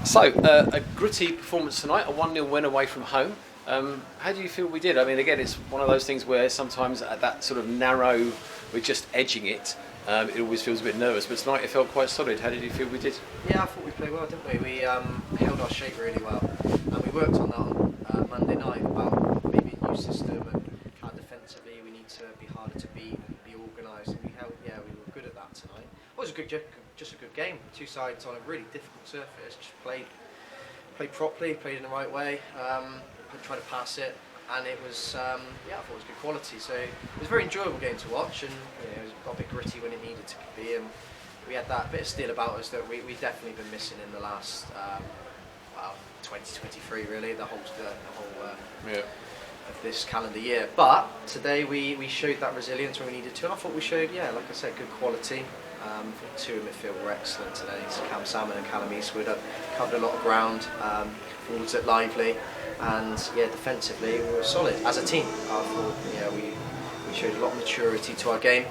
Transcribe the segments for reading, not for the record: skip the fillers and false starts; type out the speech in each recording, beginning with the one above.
So, a gritty performance tonight, a 1-0 win away from home. How do you feel we did? I mean, again, it's one of those things where sometimes at that sort of narrow, we're just edging it. It always feels a bit nervous, but tonight it felt quite solid. How did you feel we did? Yeah, I thought we played well, didn't we? We held our shape really well, and we worked on that on Monday night about maybe a new system and how defensively we need to be harder to beat and be organised. And we were good at that tonight. It was just a good game. Two sides on a really difficult surface. Just played properly, played in the right way. Tried to pass it, and it was I thought it was good quality. So it was a very enjoyable game to watch, and it was a bit gritty when it needed to be. And we had that bit of steel about us that we've definitely been missing in the last 2023, really, the whole of this calendar year. But today we showed that resilience when we needed to, and I thought we showed, like I said, good quality. Two in midfield were excellent today. So Cam Salmon and Callum Eastwood covered a lot of ground. Forwards at Lively, and defensively we were solid as a team. I thought we showed a lot of maturity to our game.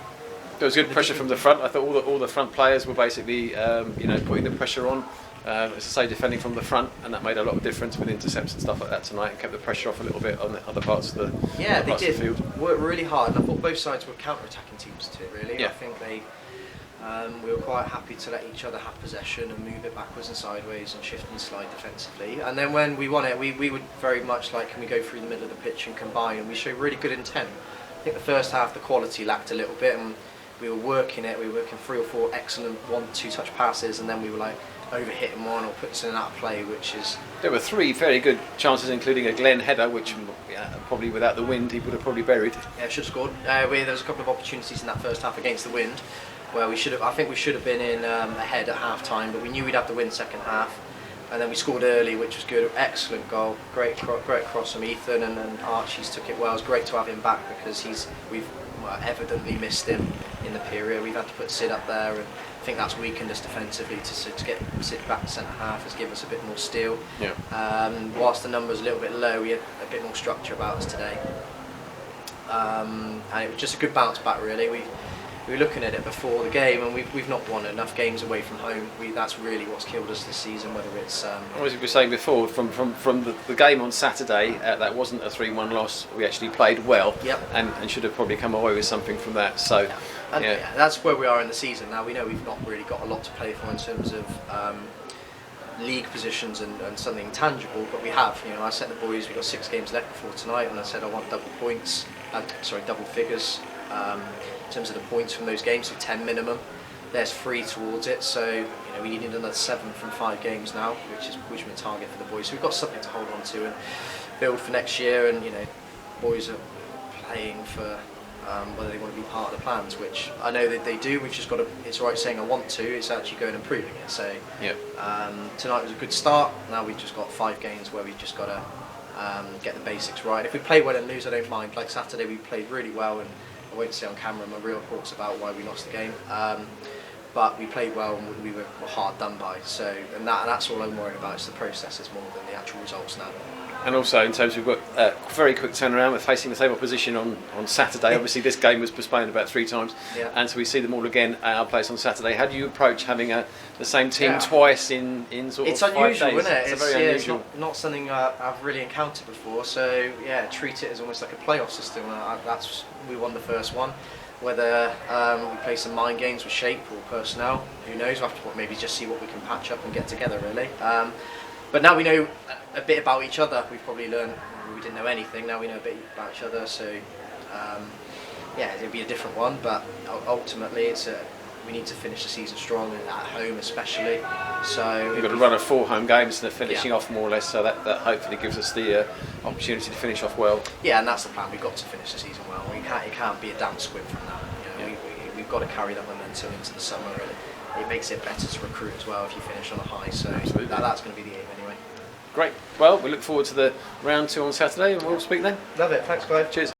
There was good pressure from the front. I thought all the front players were basically putting the pressure on. As I say, defending from the front, and that made a lot of difference with intercepts and stuff like that tonight, and kept the pressure off a little bit on the other parts of the they did. Of the field. Worked really hard, and I thought both sides were counter-attacking teams too. Really, yeah. I think we were quite happy to let each other have possession and move it backwards and sideways and shift and slide defensively. And then when we won it, we would very much like, can we go through the middle of the pitch and combine? And we showed really good intent. I think the first half the quality lacked a little bit, and we were working it. We were working 3 or 4 excellent 1-2 touch passes, and then we were like overhitting one or putting something out of play, which is... There were 3 very good chances, including a Glenn header, which probably without the wind he would have probably buried. Yeah, should have scored. There was a couple of opportunities in that first half against the wind, where I think we should have been in ahead at half time, but we knew we'd have to win second half, and then we scored early, which was good. Excellent goal, great cross from Ethan, and Archie's took it well. It was great to have him back because we've evidently missed him in the period. We've had to put Sid up there, and I think that's weakened us defensively. To get Sid back to centre half has given us a bit more steel. Yeah. Whilst the numbers a little bit low, we had a bit more structure about us today, and it was just a good bounce back really. We were looking at it before the game, and we've not won enough games away from home. That's really what's killed us this season. Whether it's as we were saying before, from the game on Saturday, that wasn't a 3-1 loss. We actually played well, yep. and should have probably come away with something from that. So, that's where we are in the season now. We know we've not really got a lot to play for in terms of league positions and something tangible, but we have. I said to the boys, we've got 6 games left before tonight, and I said I want double figures. In terms of the points from those games, so 10 minimum. There's 3 towards it, so we need another 7 from 5 games now, which is my target for the boys. So we've got something to hold on to and build for next year. And boys are playing for whether they want to be part of the plans, which I know that they do. We've just got to. It's all right saying I want to. It's actually going and proving it. So tonight was a good start. Now we've just got 5 games where we've just got to get the basics right. If we play well and lose, I don't mind. Like Saturday, we played really well, and I won't say on camera my real thoughts about why we lost the game, but we played well and we were hard done by. So, and that's all I'm worried about. It's the processes more than the actual results now. And also in terms of we've got a very quick turnaround. We're facing the same opposition on Saturday. Obviously this game was postponed about 3 times, and so we see them all again at our place on Saturday. How do you approach having the same team twice in sort of 5 days? It's unusual, isn't it? It's very unusual. It's not something I've really encountered before. So treat it as almost like a playoff system. We won the first one. Whether we play some mind games with shape or personnel, who knows? We'll have to maybe just see what we can patch up and get together really. But now we know a bit about each other. We've probably learned, we didn't know anything, now we know a bit about each other, so it'll be a different one, but ultimately we need to finish the season strong, at home especially. So we've got to run 4 home games and they're finishing off more or less, so that hopefully gives us the opportunity to finish off well. Yeah, and that's the plan. We've got to finish the season well. It can't be a damp squib from that. We've got to carry that momentum into the summer. It makes it better to recruit as well if you finish on a high. So that's going to be the aim anyway. Great. Well, we look forward to the round 2 on Saturday, and we'll speak then. Love it. Thanks, Clive. Cheers.